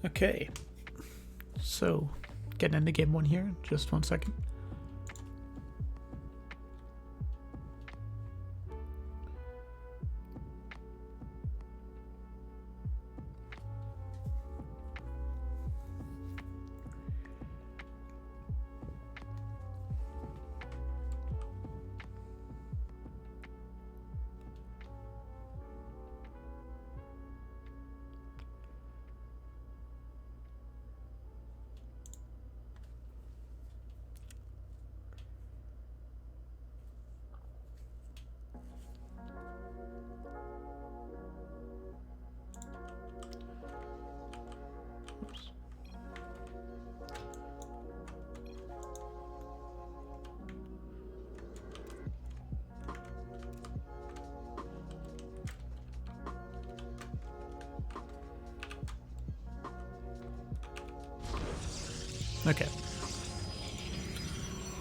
Okay, so getting into game one here, just 1 second. Okay.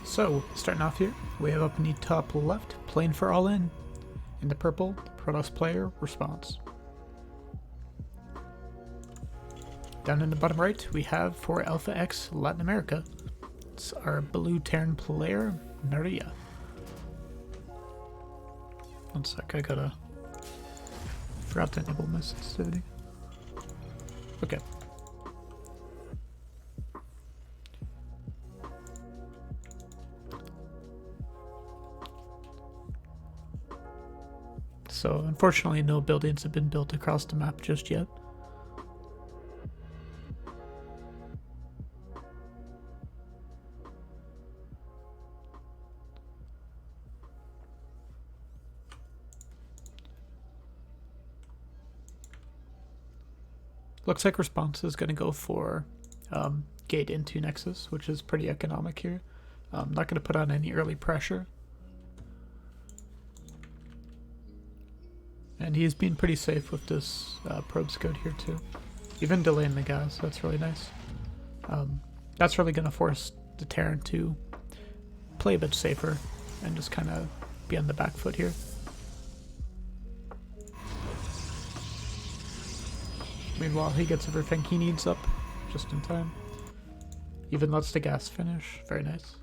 So, starting off here, we have up in the top left, playing for Allin. In the purple, Protoss player response. Down in the bottom right, we have for Alpha X Latin America. It's our blue Terran player, Maria. 1 sec, I gotta... forgot to enable my sensitivity. Okay. So, unfortunately, no buildings have been built across the map just yet. Looks like response is going to go for gate into Nexus, which is pretty economic here. I'm not going to put on any early pressure. And he's been pretty safe with this probe scout here too. Even delaying the gas, that's really nice. That's really going to force the Terran to play a bit safer and just kind of be on the back foot here. Meanwhile, he gets everything he needs up just in time. Even lets the gas finish. Very nice.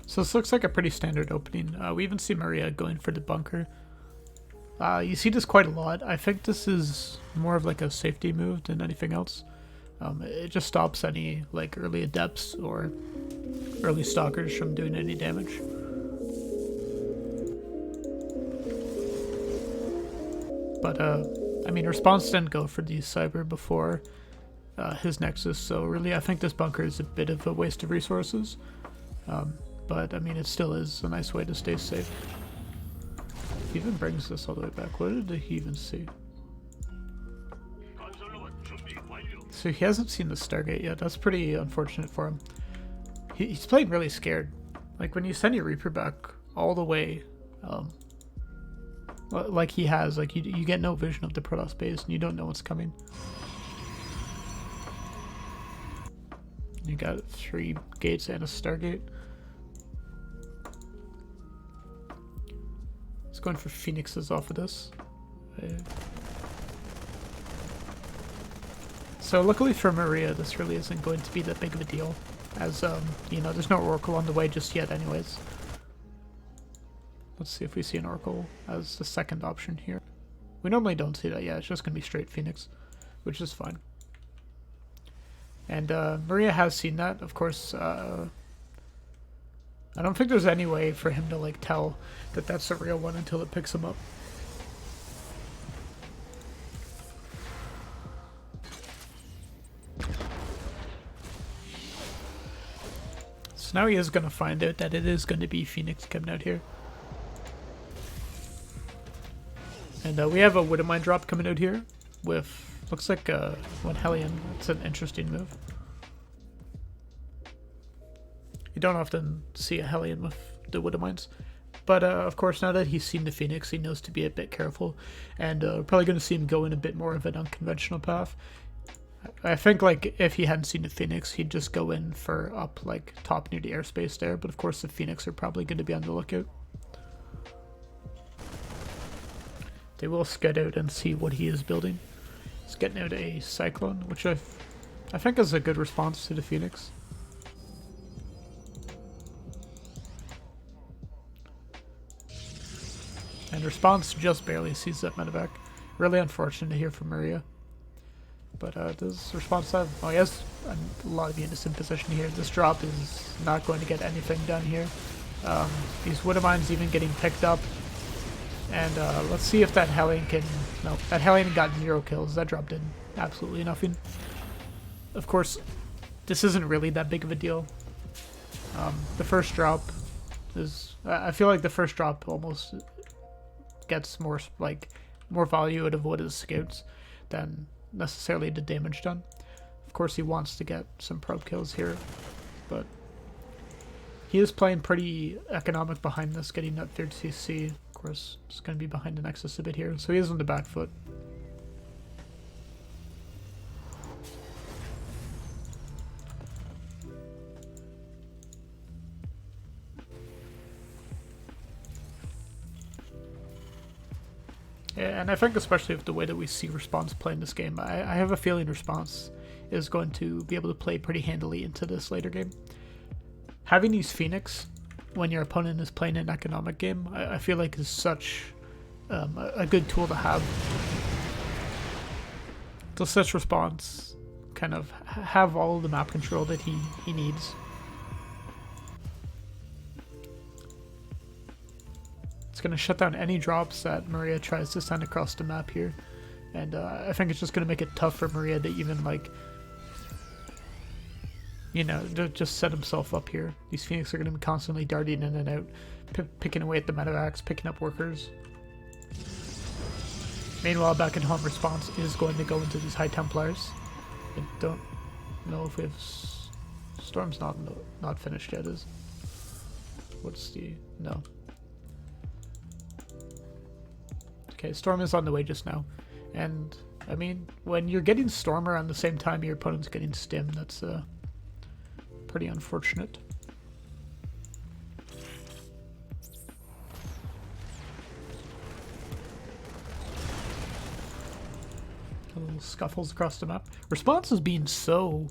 So this looks like a pretty standard opening. We even see Maria going for the bunker. You see this quite a lot. I think this is more of like a safety move than anything else. It just stops any like early adepts or early stalkers from doing any damage. But I mean, response didn't go for the cyber before his nexus, so really I think this bunker is a bit of a waste of resources. But I mean, it still is a nice way to stay safe. He even brings this all the way back. What did he even see? So he hasn't seen the Stargate yet. That's pretty unfortunate for him. He's playing really scared. Like when you send your Reaper back all the way, like he has, like you get no vision of the Protoss base and you don't know what's coming. You got 3 gates and a Stargate. Going for Phoenixes off of this. So luckily for Maria, this really isn't going to be that big of a deal, as you know, there's no Oracle on the way just yet anyways. Let's see if we see an Oracle as the second option here. We normally don't see that. Yeah, it's just gonna be straight Phoenix, which is fine. And Maria has seen that, of course. I don't think there's any way for him to like tell that that's the real one until it picks him up. So now he is going to find out that it is going to be Phoenix coming out here. And we have a Widow Mine drop coming out here with, looks like one Hellion. It's an interesting move. You don't often see a Hellion with the Widow Mines. But of course, now that he's seen the Phoenix, he knows to be a bit careful, and probably going to see him go in a bit more of an unconventional path. I think like if he hadn't seen the Phoenix, he'd just go in for up like top near the airspace there. But of course, the Phoenix are probably going to be on the lookout. They will scout out and see what he is building. He's getting out a Cyclone, which I think is a good response to the Phoenix. And response just barely sees that medevac. Really unfortunate to hear from Maria. But does response have... Oh, he has a lot of units in position here. This drop is not going to get anything done here. These Widowmines even getting picked up. And let's see if that Hellion can... No, that Hellion got 0 kills. That drop did absolutely nothing. Of course, this isn't really that big of a deal. The first drop is... I feel like the first drop almost gets more value out of what is scouts than necessarily the damage done. Of course, he wants to get some probe kills here, but he is playing pretty economic behind this, getting that 3rd CC. Of course, it's going to be behind the Nexus a bit here, so he is on the back foot. Yeah, and I think especially with the way that we see Response playing this game, I have a feeling Response is going to be able to play pretty handily into this later game. Having these Phoenix when your opponent is playing an economic game, I feel like is such a good tool to have. To such Response kind of have all of the map control that he needs. It's going to shut down any drops that Maria tries to send across the map here. And I think it's just going to make it tough for Maria to even, like, you know, to just set himself up here. These Phoenix are going to be constantly darting in and out, picking away at the medevacs, picking up workers. Meanwhile, back at home, Response is going to go into these High Templars. I don't know if we have... Storm's not finished yet, is... What's the... No. Okay, Storm is on the way just now. And, I mean, when you're getting Storm around the same time your opponent's getting Stim, that's pretty unfortunate. Little scuffles across the map. Response is being so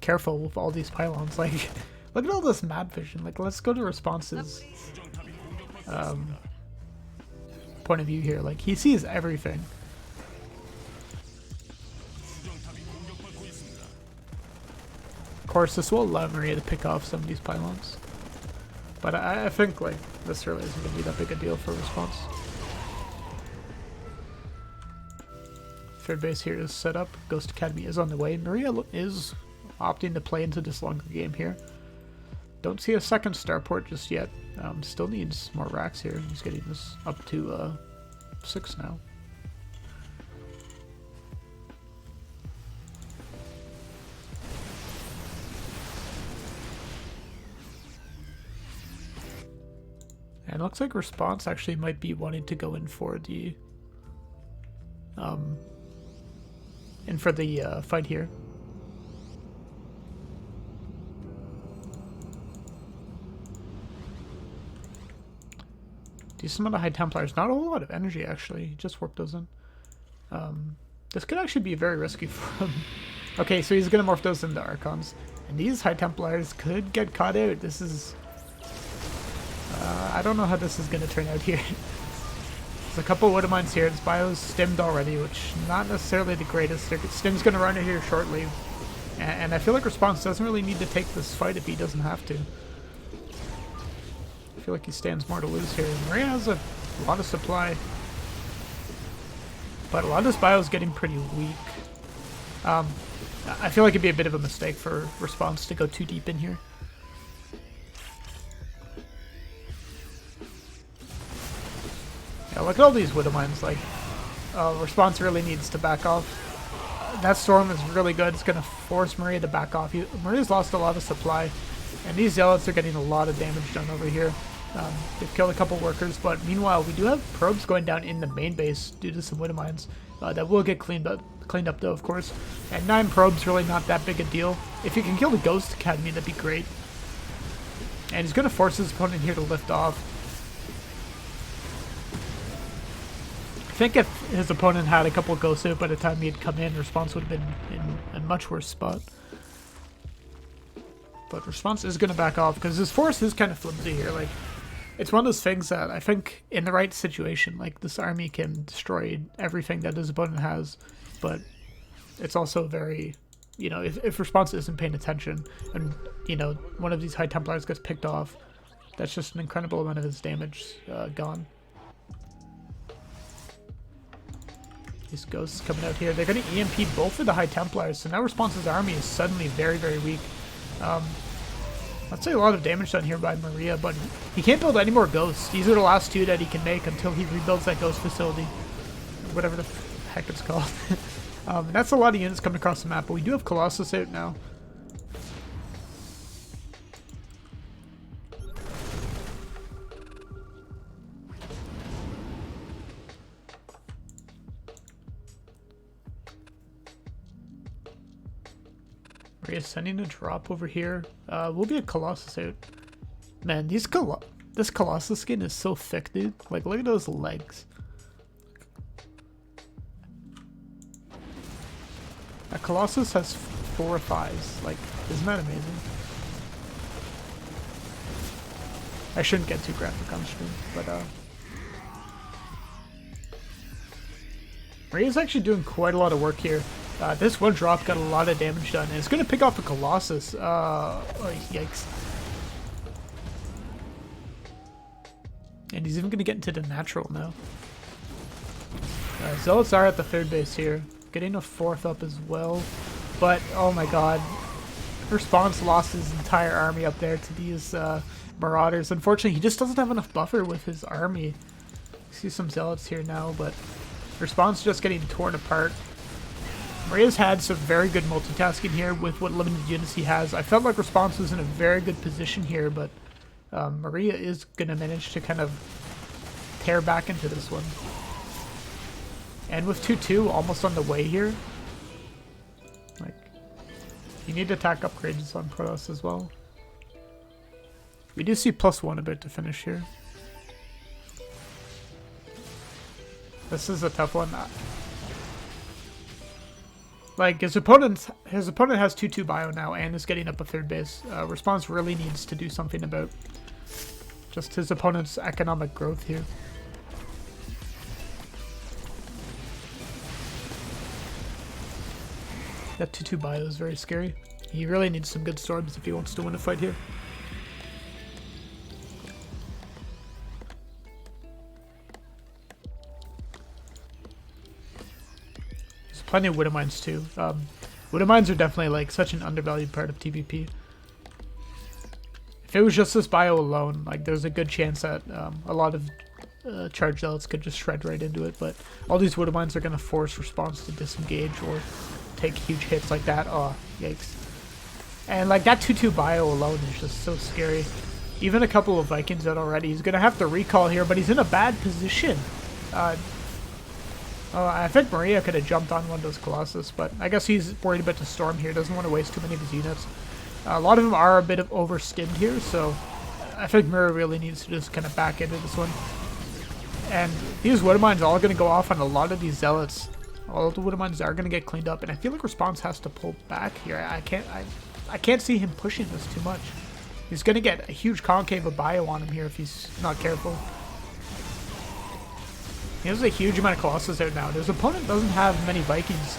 careful with all these pylons. Like, look at all this map vision. Like, let's go to Response's point of view here. Like, he sees everything. Of course, this will allow Maria to pick off some of these pylons. But I think, like, this really isn't going to be that big a deal for Response. 3rd base here is set up. Ghost Academy is on the way. Maria is opting to play into this longer game here. Don't see a second starport just yet. Still needs more racks here. He's getting this up to 6 now. And it looks like Response actually might be wanting to go in for the fight here. Decent amount of High Templars. Not a whole lot of energy, actually. Just warp those in. This could actually be very risky for him. Okay, so he's going to morph those into Archons. And these High Templars could get caught out. This is... I don't know how this is going to turn out here. There's a couple of Widowmines here. This bio's stimmed already, which not necessarily the greatest. Stim's going to run it here shortly. And I feel like Response doesn't really need to take this fight if he doesn't have to. I feel like he stands more to lose here. Maria has a lot of supply, but a lot of this bio is getting pretty weak. I feel like it'd be a bit of a mistake for Response to go too deep in here. Yeah, look at all these Widowmines. Like, Response really needs to back off. That Storm is really good. It's going to force Maria to back off. Maria's lost a lot of supply, and these Zealots are getting a lot of damage done over here. They've killed a couple workers, but meanwhile, we do have probes going down in the main base due to some widow mines. That will get cleaned up though, of course. And 9 probes really not that big a deal. If you can kill the Ghost Academy, that'd be great. And he's going to force his opponent here to lift off. I think if his opponent had a couple Ghosts out by the time he had come in, Response would have been in a much worse spot. But Response is going to back off because his force is kind of flimsy here. Like, it's one of those things that I think in the right situation, like, this army can destroy everything that his opponent has, but it's also very, you know, if Response isn't paying attention and, you know, one of these High Templars gets picked off, that's just an incredible amount of his damage gone. These Ghosts coming out here. They're going to EMP both of the High Templars, so now Response's army is suddenly very, very weak. I'd say a lot of damage done here by Maria, but he can't build any more Ghosts. These are the last 2 that he can make until he rebuilds that Ghost facility. Whatever the heck it's called. That's a lot of units coming across the map, but we do have Colossus out now. Maria's sending a drop over here. We'll be a Colossus out. Man, this Colossus skin is so thick, dude. Like, look at those legs. A Colossus has 4 thighs. Like, isn't that amazing? I shouldn't get too graphic on stream, but Maria's actually doing quite a lot of work here. This one drop got a lot of damage done, and it's going to pick off a Colossus. Oh, yikes. And he's even going to get into the natural now. Zealots are at the 3rd base here. Getting a 4th up as well. But, oh my god. Response lost his entire army up there to these Marauders. Unfortunately, he just doesn't have enough buffer with his army. See some Zealots here now, but Response just getting torn apart. Maria's had some very good multitasking here with what limited units he has. I felt like Response was in a very good position here, but Maria is going to manage to kind of tear back into this one. And with 2-2 almost on the way here, like, you need attack upgrades on Protoss as well. We do see +1 about to finish here. This is a tough one. Like, his opponent has 2-2 bio now and is getting up a 3rd base. Response really needs to do something about just his opponent's economic growth here. That 2-2 bio is very scary. He really needs some good storms if he wants to win a fight here. Plenty of widow mines too. Widow mines are definitely like such an undervalued part of TVP. If it was just this bio alone, like, there's a good chance that a lot of charge zealots could just shred right into it. But all these widow mines are going to force Response to disengage or take huge hits like that. Oh, yikes! And like that 2-2 bio alone is just so scary. Even a couple of Vikings out already. He's going to have to recall here, but he's in a bad position. Oh, I think Maria could have jumped on one of those Colossus, but I guess he's worried about the storm here. Doesn't want to waste too many of his units. A lot of them are a bit of overskimmed here, so I think Maria really needs to just kind of back into this one. And these widow mines are all going to go off on a lot of these zealots. All the widow mines are going to get cleaned up, and I feel like Response has to pull back here. I can't see him pushing this too much. He's going to get a huge concave of bio on him here if he's not careful. He has a huge amount of Colossus out now. His opponent doesn't have many Vikings.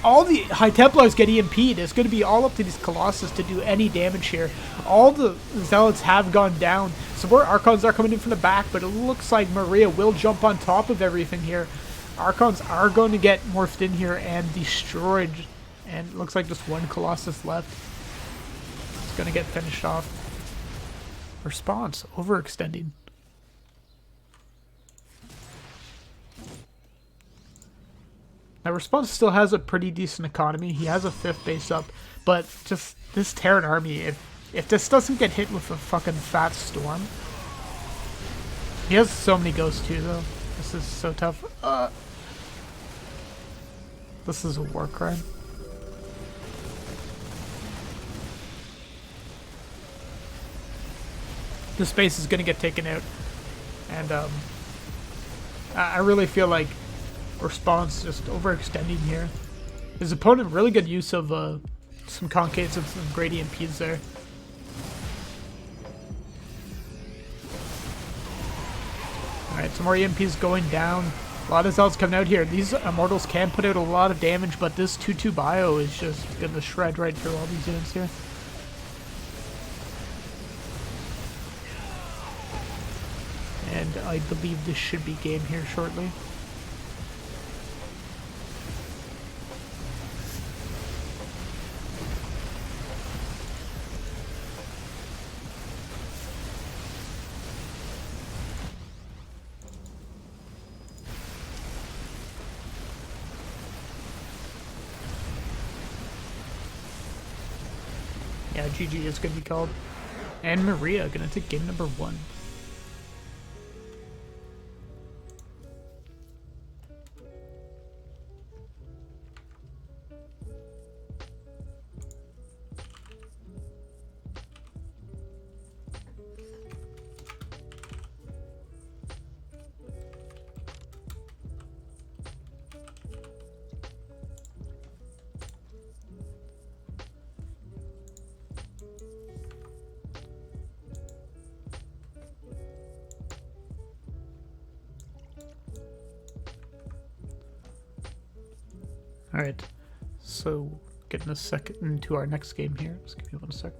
All the High Templars get EMP'd. It's going to be all up to these Colossus to do any damage here. All the Zealots have gone down. Some more Archons are coming in from the back, but it looks like Maria will jump on top of everything here. Archons are going to get morphed in here and destroyed. And it looks like just one Colossus left. It's going to get finished off. Response, overextending. Now, Response still has a pretty decent economy. He has a 5th base up, but just this Terran army, if this doesn't get hit with a fucking fat storm, He has so many ghosts too, though. This is so tough. This is a war crime. The space is gonna get taken out, and I really feel like Response just overextending here. His opponent really good use of some concaves and some great EMPs there. Alright, some more EMPs going down. A lot of Zelds coming out here. These Immortals can put out a lot of damage, but this 2-2 bio is just gonna shred right through all these units here. And I believe this should be game here shortly. Yeah, GG is going to be called. And Maria going to take game number 1. Alright, so getting a second into our next game here. Just give me 1 sec.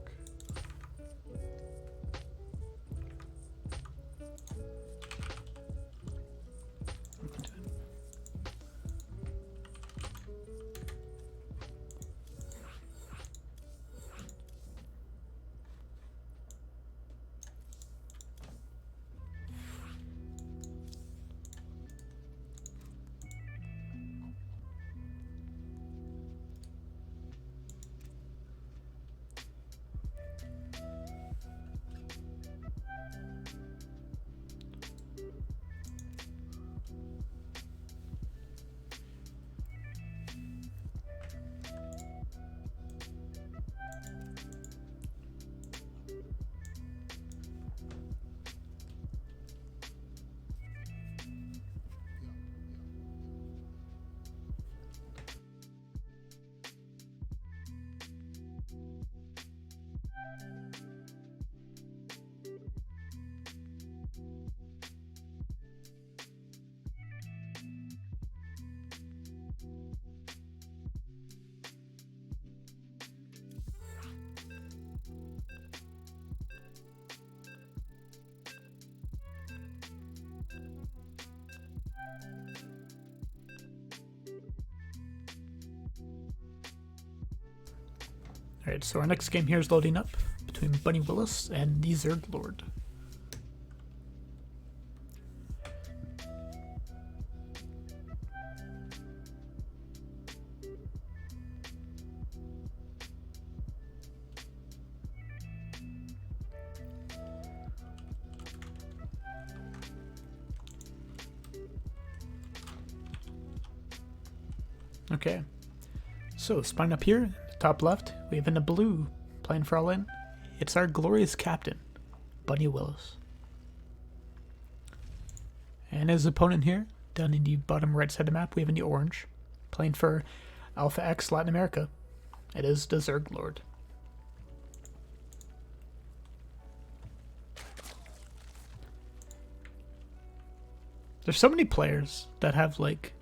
Alright, so our next game here is loading up between Bunny Willis and the Zerg Lord. Okay, so spine up here, top left, we have in the blue playing for Allin. It's our glorious captain, Bunny Willis. And his opponent here, down in the bottom right side of the map, we have in the orange, playing for Alpha X Latin America. It is the Zerg Lord. There's so many players that have like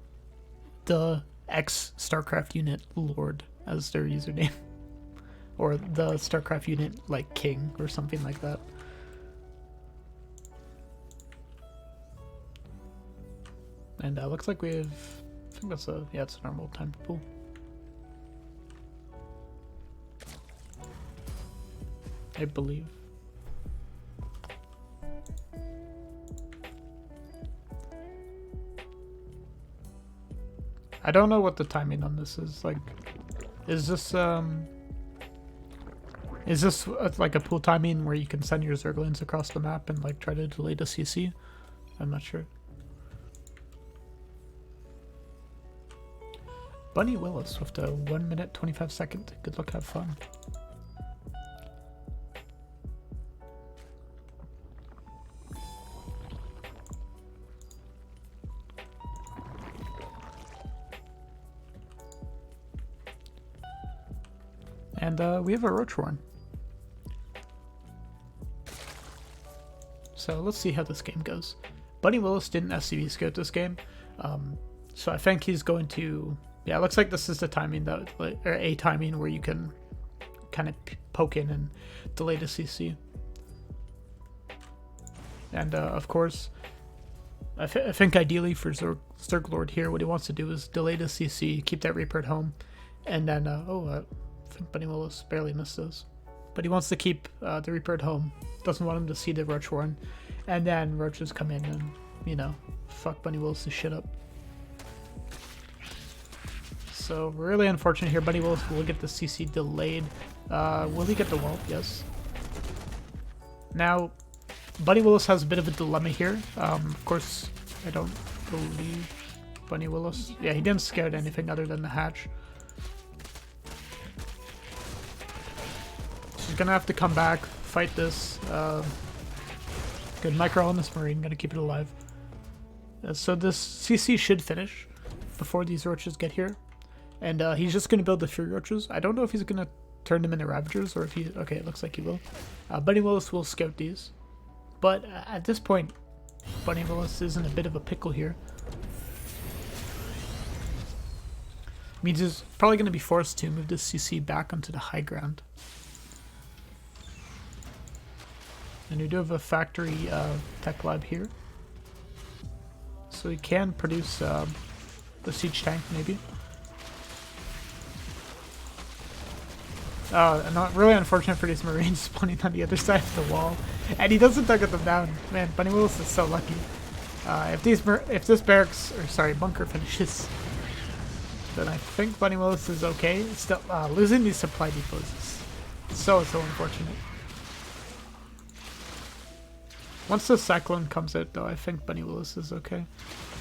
the X StarCraft unit Lord as their username. Or the StarCraft unit like King or something like that. And looks like we have, I think that's a, yeah, it's a normal time pool. I believe. I don't know what the timing on this is. Like, is this like a pool timing where you can send your Zerglings across the map and like try to delay the CC? I'm not sure. Bunny Willis with a 1 minute 25 second. Good luck, have fun. And we have a Roach Warren. So let's see how this game goes. Bunny Willis didn't SCV scout this game. So I think he's going to... Yeah, it looks like this is the timing that, or a timing where you can kind of poke in and delay the CC. And of course, I think ideally for Zerglord here, what he wants to do is delay the CC, keep that Reaper at home, and then, I think Bunny Willis barely missed those. But he wants to keep the Reaper at home, doesn't want him to see the Roach Warren, and then Roaches come in and, you know, fuck Bunny Willis' shit up. So really unfortunate here. Bunny Willis will get the CC delayed. Will he get the wall? Yes. Now, Bunny Willis has a bit of a dilemma here. Of course, I don't believe Bunny Willis. Yeah, he didn't scout anything other than the hatch. So he's gonna have to come back, fight this. Good micro on this Marine, gonna keep it alive. So this CC should finish before these Roaches get here. And he's just going to build the Fury Roaches. I don't know if he's going to turn them into Ravagers or if he... Okay, it looks like he will. Bunny Willis will scout these. But at this point, Bunny Willis is in a bit of a pickle here. Means he's probably going to be forced to move this CC back onto the high ground. And we do have a factory tech lab here. So we can produce the siege tank, maybe. Not really unfortunate for these Marines spawning on the other side of the wall, and he doesn't target them down. Man, Bunny Willis is so lucky. If this barracks, or sorry, bunker finishes, then I think Bunny Willis is okay. Still, losing these supply depots is so unfortunate. Once the Cyclone comes out, though, I think Bunny Willis is okay.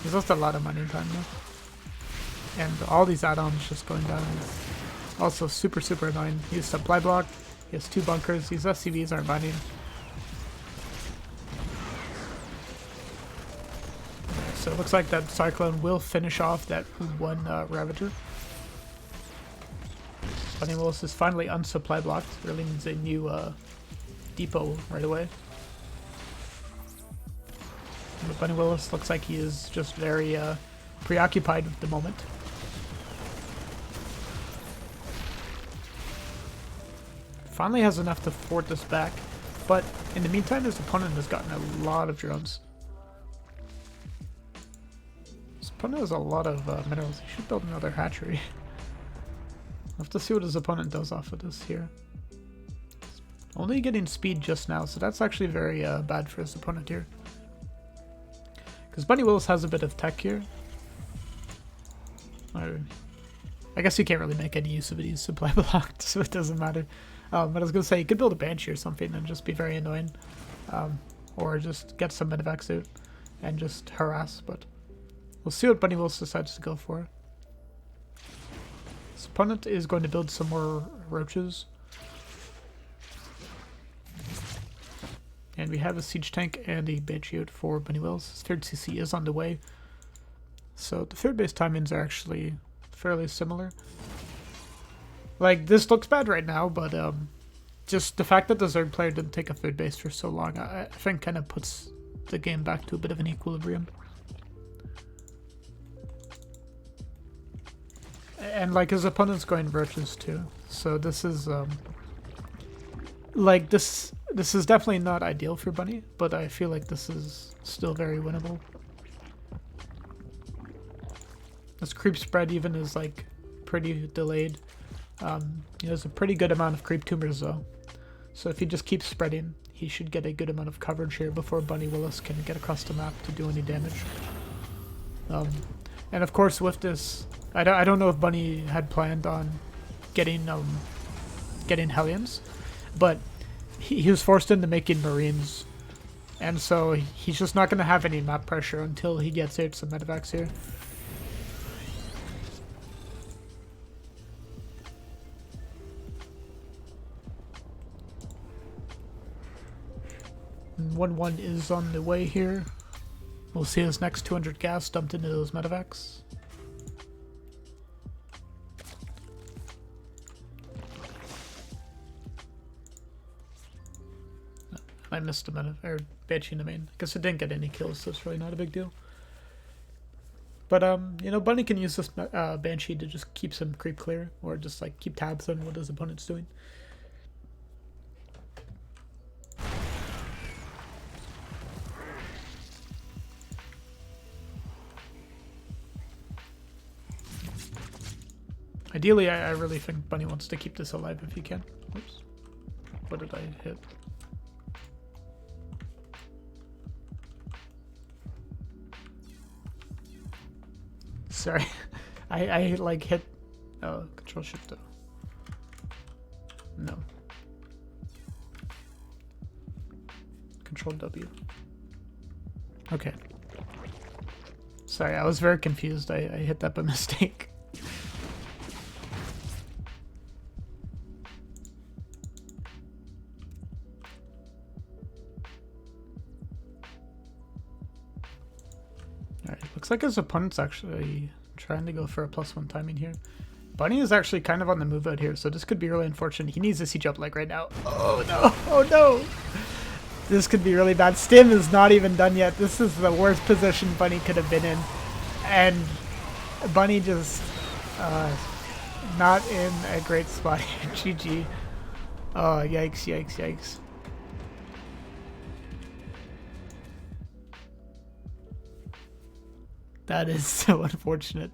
He's lost a lot of money in time though, and all these add-ons just going down. Also super annoying. He has supply block, he has 2 bunkers, these SCVs aren't binding. So it looks like that Cyclone will finish off that one Ravager. Bunny Willis is finally unsupply blocked, really needs a new depot right away. But Bunny Willis looks like he is just very preoccupied with the moment. Finally has enough to fort this back, but in the meantime his opponent has gotten a lot of drones. His opponent has a lot of minerals. He should build another hatchery. We'll have to see what his opponent does off of this here. Only getting speed just now, so that's actually very bad for his opponent here. Because Bunny Willis has a bit of tech here. I guess you can't really make any use of it. He's supply blocked, so it doesn't matter. But I was going to say, you could build a Banshee or something and just be very annoying. Or just get some medevacs out and just harass, but we'll see what Bunny Willis decides to go for. His opponent is going to build some more Roaches. And we have a Siege Tank and a Banshee out for Bunny Willis. His third CC is on the way. So the third base timings are actually fairly similar. Like, this looks bad right now, but just the fact that the Zerg player didn't take a third base for so long, I think kind of puts the game back to a bit of an equilibrium. And, like, his opponent's going Roaches too, so this is, like, this is definitely not ideal for Bunny, but I feel like this is still very winnable. This creep spread even is, like, pretty delayed. He has a pretty good amount of creep tumors though, so if he just keeps spreading, he should get a good amount of coverage here before Bunny Willis can get across the map to do any damage. And of course with this, I don't know if Bunny had planned on getting Hellions, but he was forced into making Marines And so he's just not going to have any map pressure until he gets out some medevacs here. And 1-1 is on the way here. We'll see his next 200 gas dumped into those medevacs. I missed a minute, or Banshee in the main. I guess it didn't get any kills, so it's really not a big deal. But, you know, Bunny can use this Banshee to just keep some creep clear, or just, like, keep tabs on what his opponent's doing. Ideally, I really think Bunny wants to keep this alive if he can. Oops. What did I hit? Sorry. I like hit Control Shift though. No. Control W. Okay. Sorry, I was very confused. I hit that by mistake. Alright, looks like his opponent's actually trying to go for a +1 timing here. Bunny is actually kind of on the move out here, so this could be really unfortunate. He needs to siege up like right now. Oh no! Oh no! This could be really bad. Stim is not even done yet. This is the worst position Bunny could have been in. And Bunny just not in a great spot here. GG. Oh, yikes, yikes, yikes. That is so unfortunate.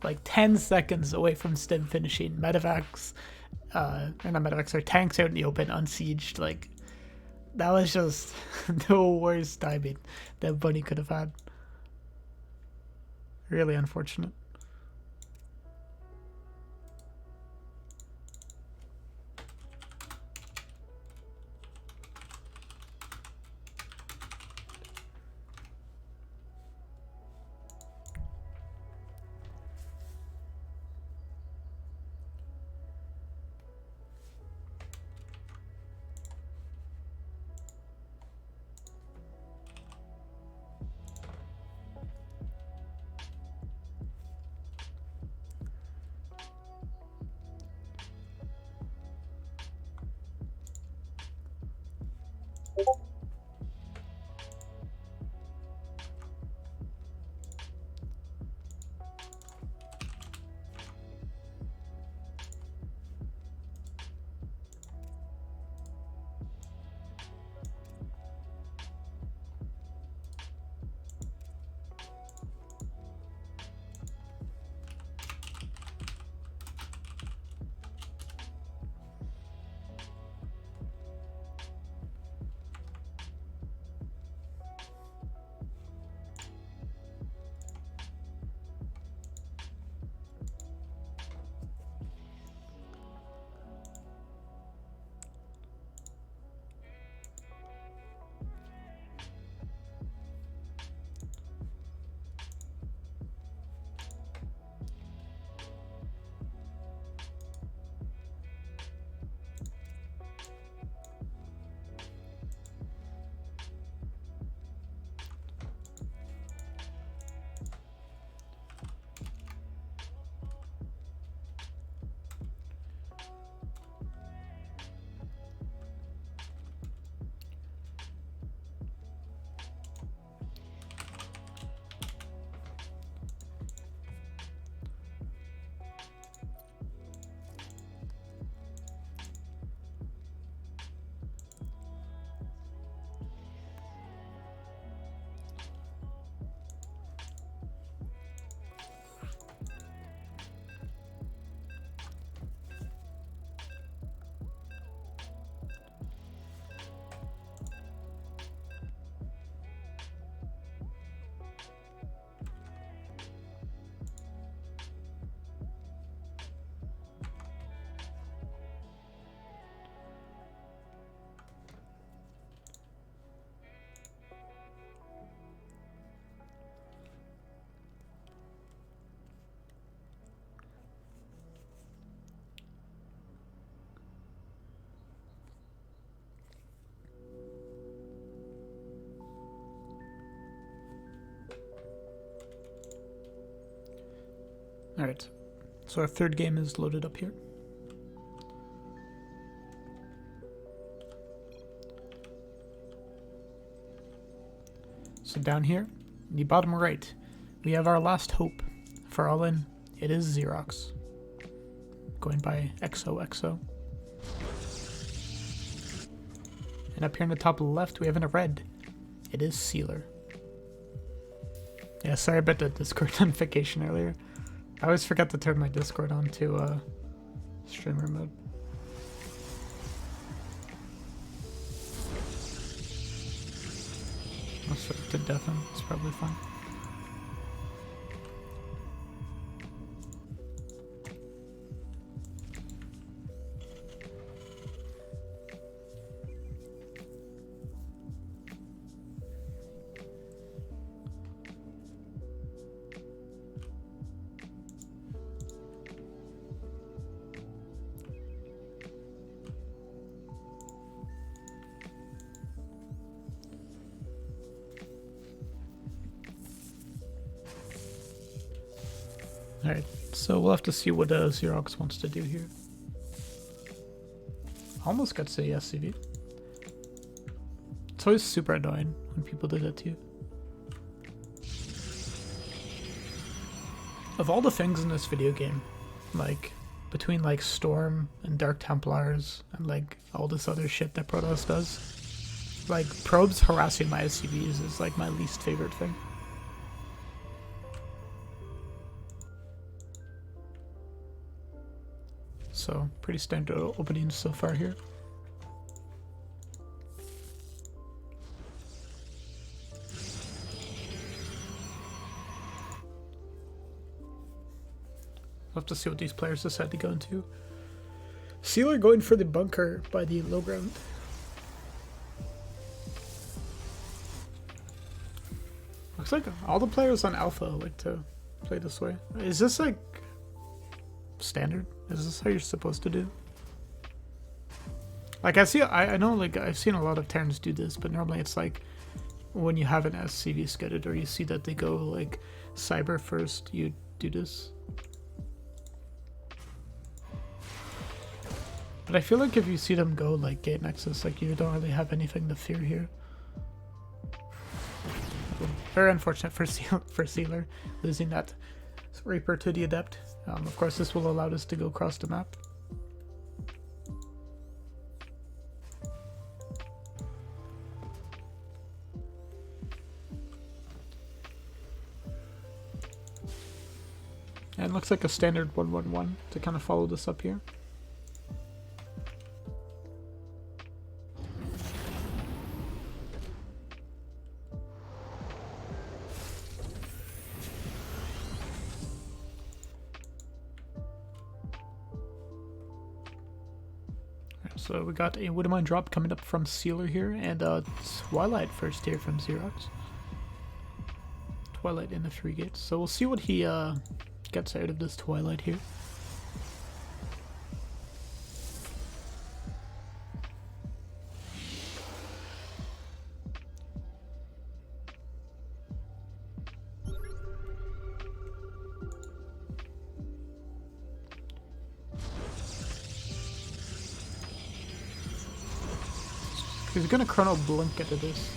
Like 10 seconds away from Stim finishing. Medevacs, or not medevacs, or tanks out in the open, unsieged. Like, that was just the worst timing that Bunny could have had. Really unfortunate. Alright, so our third game is loaded up here. So down here, in the bottom right, we have our last hope for Allin. It is Xerox, going by XOXO. And up here in the top left, we have in a red. It is Sealer. Yeah, sorry about the Discord notification earlier. I always forget to turn my Discord on to streamer mode. I'll set it to deafen. It's probably fine. Alright, so we'll have to see what Xerox wants to do here. Almost got to say yes, CV. It's always super annoying when people do that to you. Of all the things in this video game, like, between like Storm and Dark Templars and like all this other shit that Protoss does, like probes harassing my SCVs is like my least favorite thing. So, pretty standard openings so far here. We'll have to see what these players decide to go into. Sealer going for the bunker by the low ground. Looks like all the players on Alpha like to play this way. Is this like standard? Is this how you're supposed to do? Like I know like I've seen a lot of Terrans do this, but normally it's like when you have an SCV skidded or you see that they go like cyber first, you do this. But I feel like if you see them go like gate nexus, like you don't really have anything to fear here. Very unfortunate for Sealer losing that Reaper to the Adept. Of course, this will allow us to go across the map. And it looks like a standard 1-1-1 to kind of follow this up here. So we got a Widowmine drop coming up from Sealer here, and Twilight first here from Xerox. Twilight in the 3 gates. So we'll see what he gets out of this Twilight here. He's gonna Chrono Blink into this.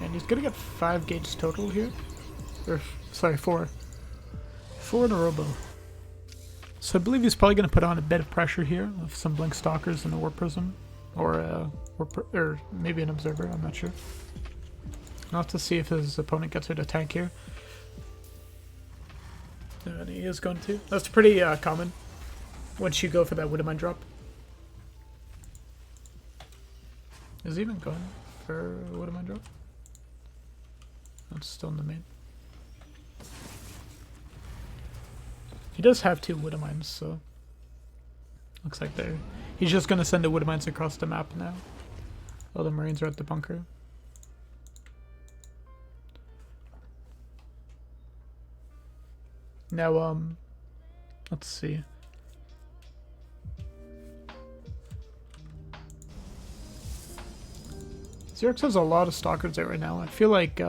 And he's gonna get 5 gates total here. Or, sorry, 4. 4 in a robo. So I believe he's probably gonna put on a bit of pressure here with some Blink Stalkers and a Warp Prism. Or maybe an Observer, I'm not sure. I'll have to see if his opponent gets out a tank here. And he is going to. That's pretty common once you go for that Widowmine drop. Is he even going for Widowmine drop? That's still in the main. He does have 2 Widowmines, so looks like he's just gonna send the Widowmines across the map now. All the Marines are at the bunker. Now, let's see. Xerox has a lot of Stalkers out right now. I feel like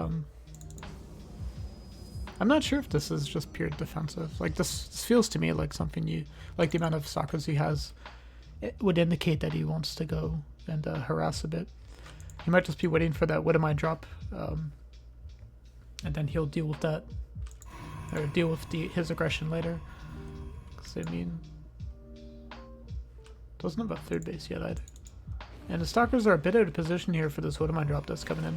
I'm not sure if this is just pure defensive. Like this feels to me like something you like. The amount of stalkers he has, it would indicate that he wants to go and harass a bit. He might just be waiting for that Widow Mine drop, and then he'll deal with that, or deal with his aggression later. Because I mean, doesn't have a third base yet either. And the stalkers are a bit out of position here for this Widow Mine drop that's coming in.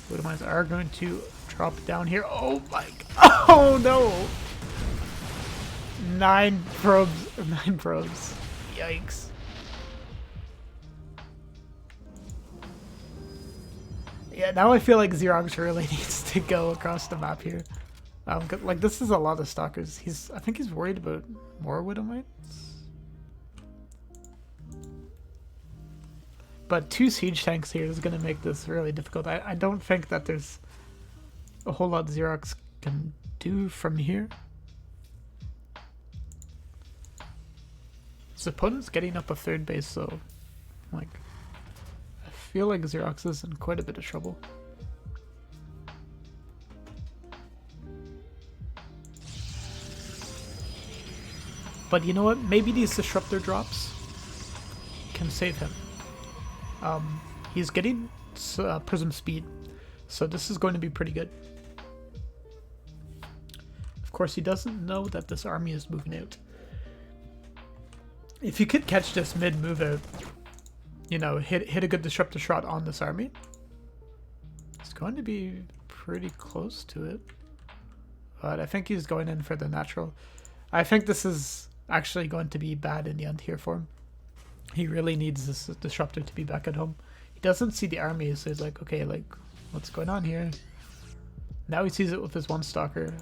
Widow Mines are going to drop down here. Oh my god. Oh no! 9 probes. 9 probes. Yikes. Yeah, now I feel like Xerox really needs to go across the map here. Like this is a lot of stalkers. I think he's worried about more Widow Mines. But 2 siege tanks here is going to make this really difficult. I don't think that there's a whole lot Xerox can do from here. His opponent's getting up a third base, so like I feel like Xerox is in quite a bit of trouble. But you know what? Maybe these disruptor drops can save him. He's getting prism speed, so this is going to be pretty good. Of course, he doesn't know that this army is moving out. If you could catch this mid move out, you know, hit a good disruptor shot on this army, it's going to be pretty close to it. But I think he's going in for the natural. I think this is actually going to be bad in the end here for him. He really needs this disruptor to be back at home. He doesn't see the army, so he's like, okay, like, what's going on here? Now he sees it with his 1 stalker.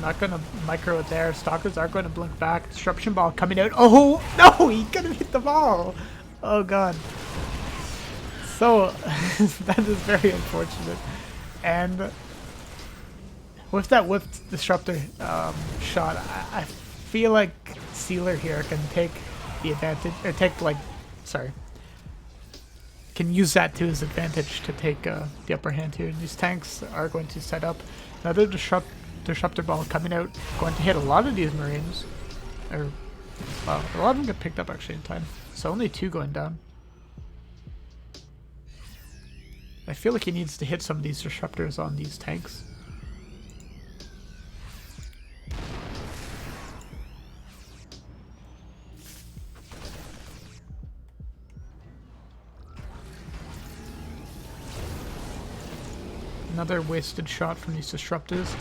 Not gonna micro it there. Stalkers are going to blink back. Disruption ball coming out. Oh no! He couldn't hit the ball. Oh god. So that is very unfortunate. And with that whipped disruptor shot, I feel like Sealer here can take the advantage, or can use that to his advantage to take the upper hand here. These tanks are going to set up another disruptor ball coming out, going to hit a lot of these Marines. Or, well, a lot of them get picked up actually in time. So only 2 going down. I feel like he needs to hit some of these disruptors on these tanks. Another wasted shot from these disruptors.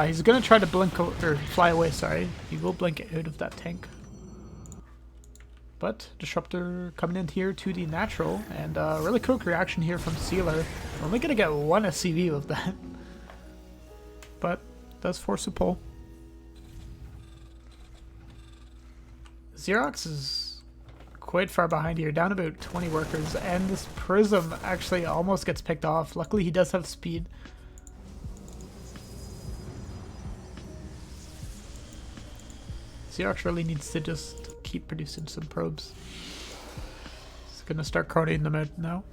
He's gonna try to blink or fly away. Sorry, he will blink out of that tank. But disruptor coming in here to the natural, and really quick reaction here from Sealer. Only gonna get 1 SCV with that, but does force a pull. Xerox is quite far behind here, down about 20 workers, and this prism actually almost gets picked off. Luckily he does have speed. Xerox really needs to just keep producing some probes. He's gonna start crowding them out now.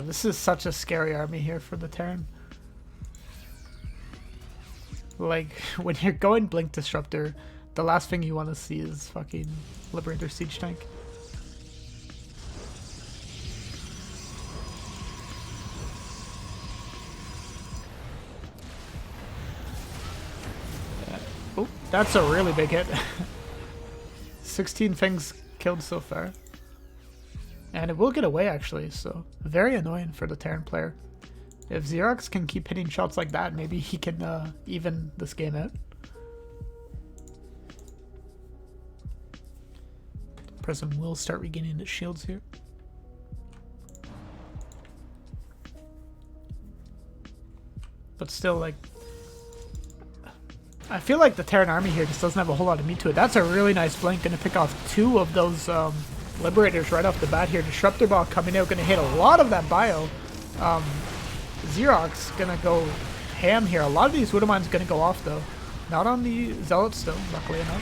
This is such a scary army here for the Terran. Like, when you're going Blink Disruptor, the last thing you want to see is fucking Liberator Siege Tank. Yeah. Oh, that's a really big hit. 16 things killed so far. And it will get away actually, so very annoying for the Terran player. If Xerox can keep hitting shots like that, maybe he can even this game out. Prism will start regaining its shields here. But still, like, I feel like the Terran army here just doesn't have a whole lot of meat to it. That's a really nice blink, gonna pick off 2 of those Liberators right off the bat here. Disruptor ball coming out, gonna hit a lot of that bio. Xerox gonna go ham here. A lot of these Widow Mines gonna go off though. Not on the Zealots though, luckily enough.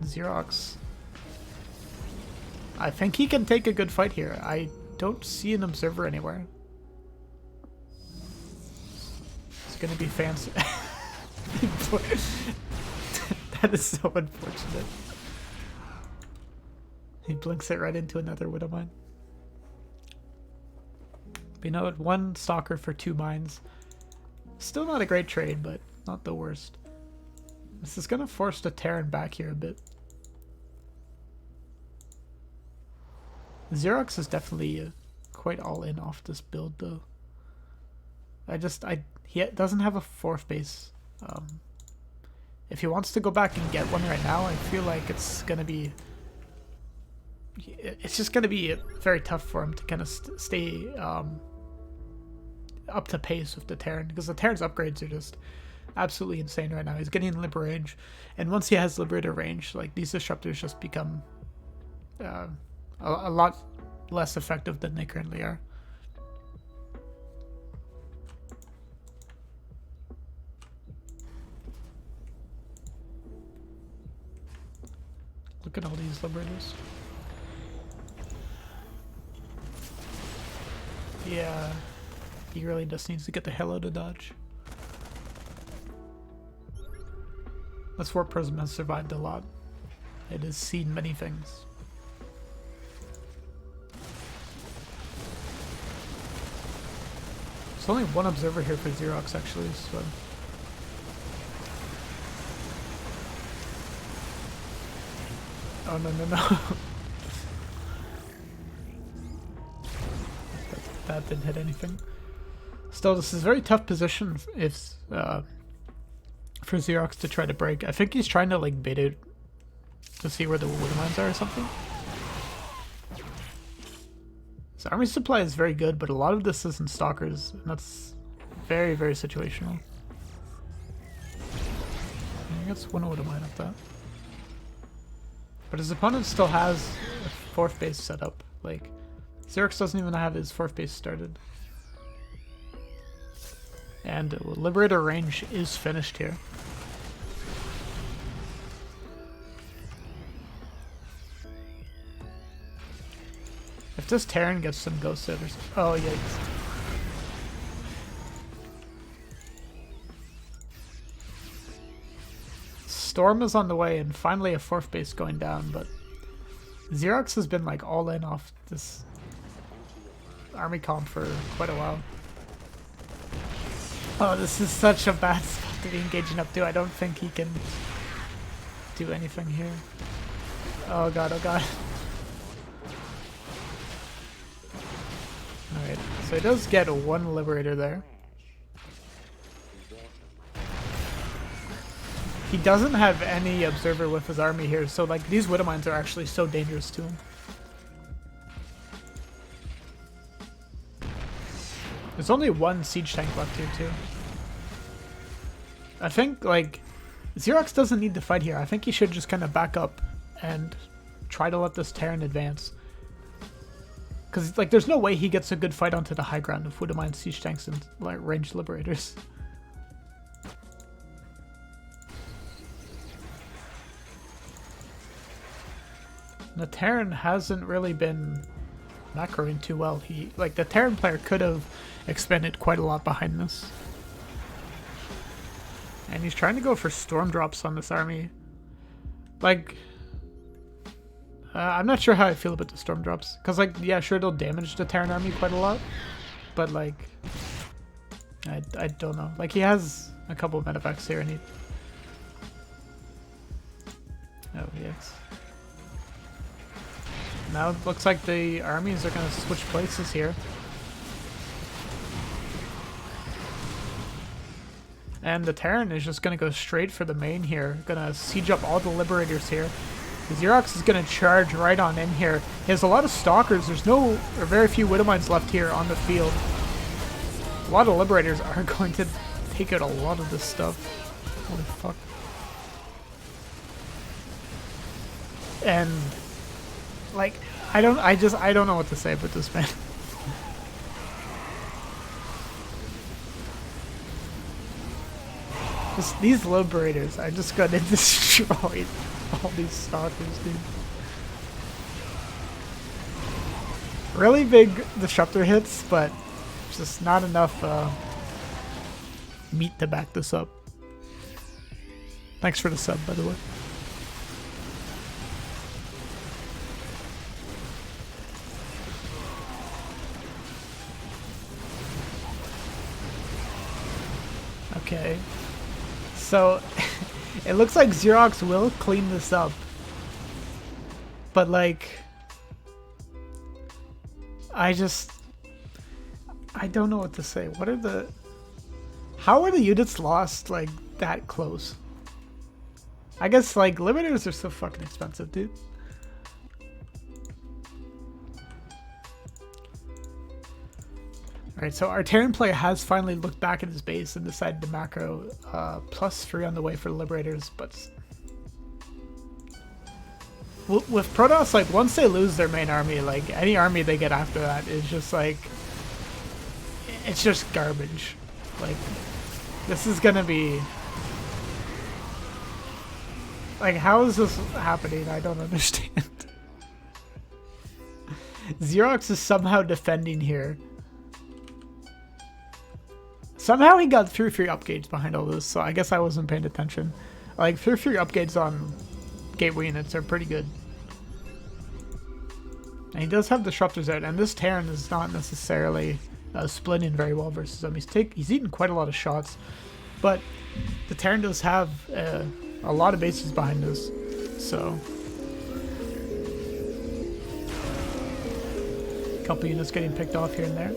Xerox. I think he can take a good fight here. I don't see an observer anywhere. It's gonna be fancy. That is so unfortunate. He blinks it right into another Widow Mine. But you know what? 1 Stalker for 2 mines. Still not a great trade, but not the worst. This is gonna force the Terran back here a bit. Xerox is definitely quite all in off this build though. He doesn't have a 4th base. If he wants to go back and get one right now, I feel like it's just gonna be very tough for him to kind of stay up to pace with the Terran, because the Terran's upgrades are just absolutely insane right now. He's getting Liber range, and once he has Liberator range, like, these disruptors just become a lot less effective than they currently are. Look at all these Liberators. Yeah, he really just needs to get the hell out of dodge. This Warp Prism has survived a lot. It has seen many things. There's only 1 observer here for Xerox actually, so... Oh no no no. That didn't hit anything. Still, this is a very tough position if for Xerox to try to break. I think he's trying to like bait it to see where the Widow Mines are or something. His army supply is very good, but a lot of this is in Stalkers, and that's very, very situational. He gets 1 Widow Mine up that. But his opponent still has a 4th base set up. Like, Xerox doesn't even have his 4th base started. And Liberator range is finished here. If this Terran gets some Ghost Sitters... Oh, yikes. Storm is on the way, and finally a 4th base going down, but Xerox has been like all in off this army comp for quite a while. Oh, this is such a bad spot to be engaging up to. I don't think he can do anything here. Oh god, oh god. Alright, so he does get 1 Liberator there. He doesn't have any observer with his army here, so like these Widow Mines are actually so dangerous to him. There's only 1 siege tank left here too. I think like Xerox doesn't need to fight here. I think he should just kind of back up and try to let this Terran advance. Because like there's no way he gets a good fight onto the high ground with Widow Mines, siege tanks, and like ranged Liberators. The Terran hasn't really been macroing too well. The Terran player could have expended quite a lot behind this. And he's trying to go for storm drops on this army. Like, I'm not sure how I feel about the storm drops. Because, like, yeah, sure, they'll damage the Terran army quite a lot. But, like, I don't know. Like, he has a couple of medevacts here and he... Oh, yes. Now it looks like the armies are going to switch places here. And the Terran is just going to go straight for the main here. Going to siege up all the Liberators here. Xerox is going to charge right on in here. He has a lot of Stalkers. There's very few Widow Mines left here on the field. A lot of Liberators are going to take out a lot of this stuff. Holy fuck. And... like, I don't know what to say about this man. These liberators are just gonna destroy all these stalkers, dude. Really big disruptor hits, but just not enough meat to back this up. Thanks for the sub, by the way. Okay. So, it looks like Xerox will clean this up. But, like... I don't know what to say. What are the... How are the units lost, like, that close? I guess, like, limiters are so fucking expensive, dude. Alright, so our Terran player has finally looked back at his base and decided to macro +3 on the way for the Liberators, but... With Protoss, like, once they lose their main army, like, any army they get after that is just, like... It's just garbage. Like, this is gonna be... Like, how is this happening? I don't understand. Xerox is somehow defending here. Somehow he got 3-3 upgrades behind all this, so I guess I wasn't paying attention. Like, 3-3 upgrades on gateway units are pretty good. And he does have disruptors out, and this Terran is not necessarily splitting very well versus him. He's eaten quite a lot of shots, but the Terran does have a lot of bases behind us, so... A couple units getting picked off here and there.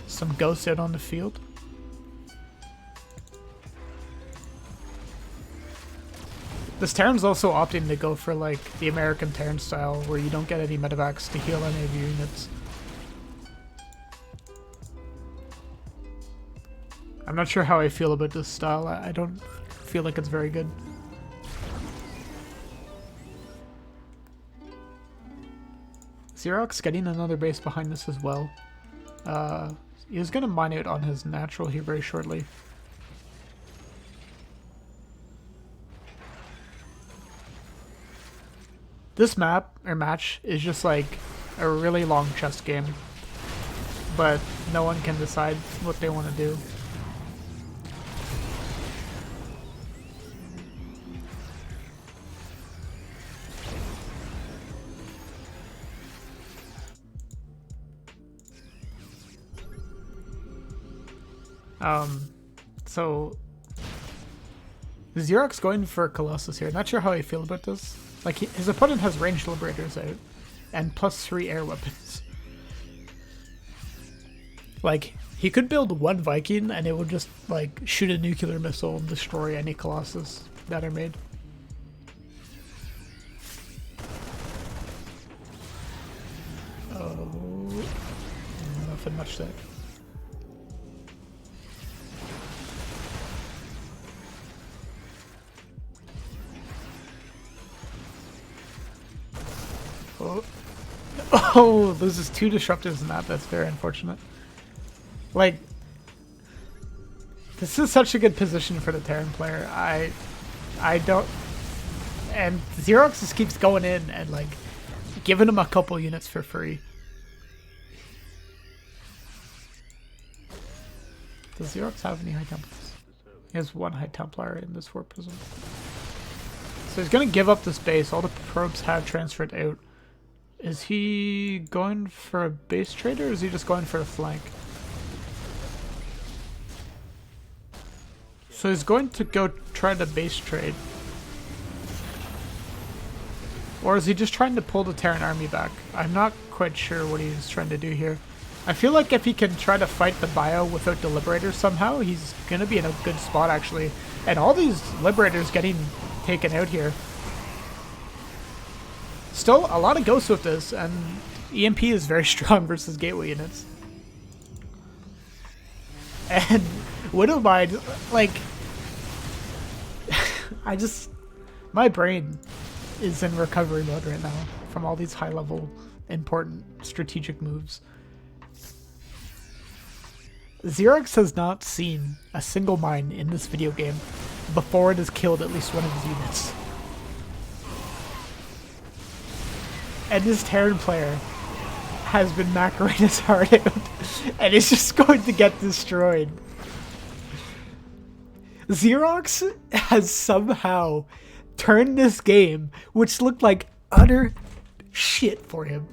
Some ghosts out on the field. This Terran's also opting to go for like the American Terran style, where you don't get any medevacs to heal any of your units. I'm not sure how I feel about this style. I don't feel like it's very good. Xerox getting another base behind this as well. He was going to mine out on his natural here very shortly. This map, or match, is just like a really long chess game. But no one can decide what they want to do. So Xerox going for Colossus here. Not sure how I feel about this. Like, his opponent has ranged Liberators out and +3 air weapons. Like, he could build one Viking and it would just like shoot a nuclear missile and destroy any Colossus that are made. Oh, nothing much there. Oh, loses 2 disruptors in that. That's very unfortunate. Like, this is such a good position for the Terran player. I don't... And Xerox just keeps going in and, like, giving him a couple units for free. Does Xerox have any High Templars? He has 1 High Templar in this War Prism. So he's going to give up this base. All the probes have transferred out. Is he going for a base trade or is he just going for a flank? So he's going to go try the base trade. Or is he just trying to pull the Terran army back? I'm not quite sure what he's trying to do here. I feel like if he can try to fight the bio without the Liberators somehow, he's going to be in a good spot actually. And all these Liberators getting taken out here. Still, a lot of ghosts with this, and EMP is very strong versus gateway units. And Widowmine, like, my brain is in recovery mode right now from all these high-level, important strategic moves. Xerox has not seen a single mine in this video game before it has killed at least one of his units. And this Terran player has been macroing his heart out and is just going to get destroyed. Xerox has somehow turned this game, which looked like utter shit for him,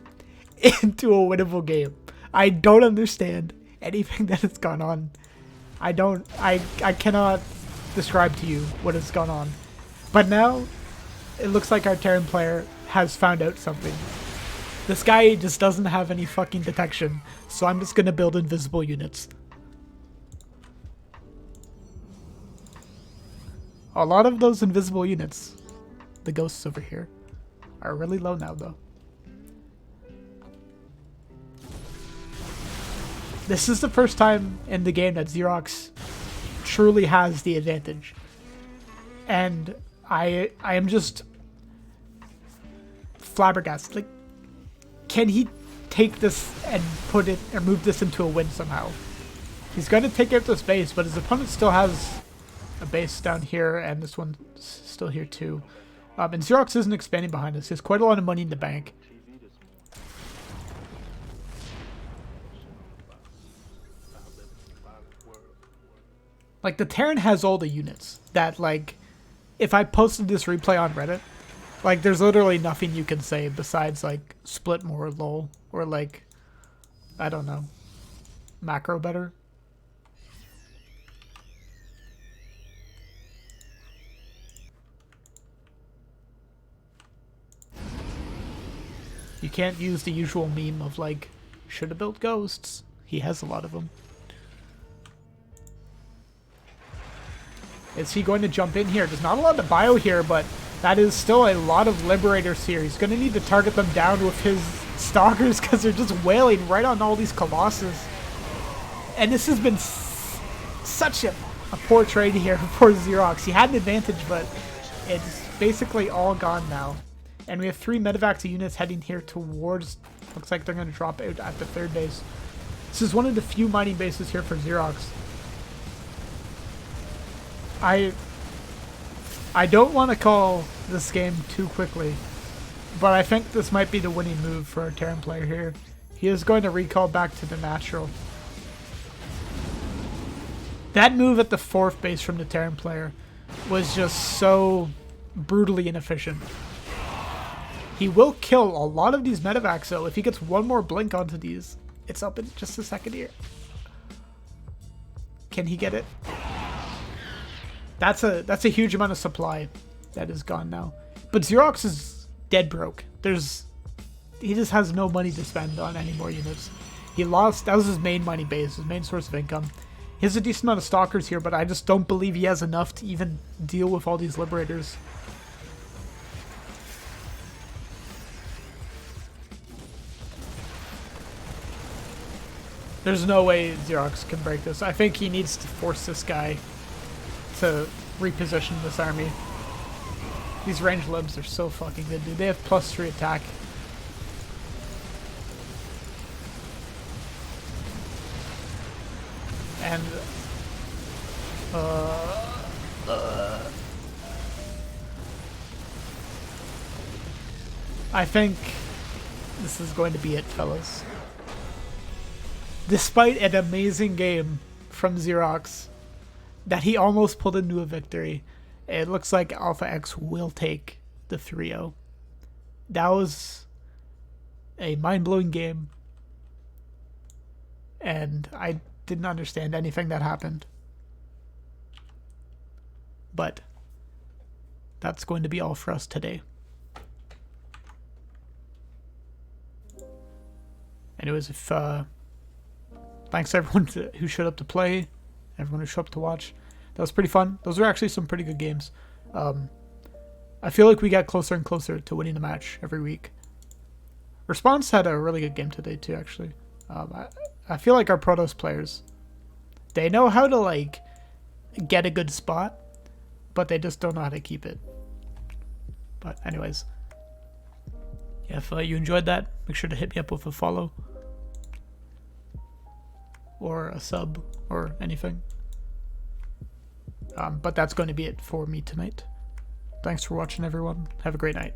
into a winnable game. I don't understand anything that has gone on. I cannot describe to you what has gone on. But now, it looks like our Terran player has found out something. This guy just doesn't have any fucking detection, so I'm just gonna build invisible units. A lot of those invisible units, the ghosts over here, are really low now though. This is the first time in the game that Xerox truly has the advantage. And I am just flabbergasted. Like, can he take this and put it or move this into a win somehow? He's going to take out this base, but his opponent still has a base down here, and this one's still here too. And Xerox isn't expanding behind us. He has quite a lot of money in the bank. Like, the Terran has all the units that, like, if I posted this replay on Reddit, like, there's literally nothing you can say besides, like, split more lol, or, like, I don't know, macro better. You can't use the usual meme of, like, should have built ghosts. He has a lot of them. Is he going to jump in here? There's not a lot of bio here, but that is still a lot of Liberators here. He's going to need to target them down with his Stalkers because they're just wailing right on all these Colossus. And this has been such a poor trade here for Xerox. He had an advantage, but it's basically all gone now. And we have 3 medevac units heading here towards... Looks like they're going to drop out at the 3rd base. This is one of the few mining bases here for Xerox. I don't want to call this game too quickly, but I think this might be the winning move for our Terran player here. He is going to recall back to the natural. That move at the 4th base from the Terran player was just so brutally inefficient. He will kill a lot of these medevacs though. If he gets one more blink onto these, it's up in just a second here. Can he get it? That's a huge amount of supply that is gone now. But Xerox is dead broke. He just has no money to spend on any more units. He lost, that was his main mining base, his main source of income. He has a decent amount of Stalkers here, but I just don't believe he has enough to even deal with all these Liberators. There's no way Xerox can break this. I think he needs to force this guy to reposition this army. These range libs are so fucking good, dude. They have +3 attack. And I think this is going to be it, fellas. Despite an amazing game from Xerox that he almost pulled into a victory, it looks like Alpha X will take the 3-0. That was a mind-blowing game, and I didn't understand anything that happened. But that's going to be all for us today. Anyways, if thanks everyone who showed up to play, everyone who showed up to watch. That was pretty fun. Those are actually some pretty good games. I feel like we got closer and closer to winning the match every week. Response had a really good game today too, actually. I feel like our Protoss players, they know how to like get a good spot, but they just don't know how to keep it. But anyways, yeah, if you enjoyed that, make sure to hit me up with a follow. or a sub or anything. But that's going to be it for me tonight. Thanks for watching, everyone. Have a great night.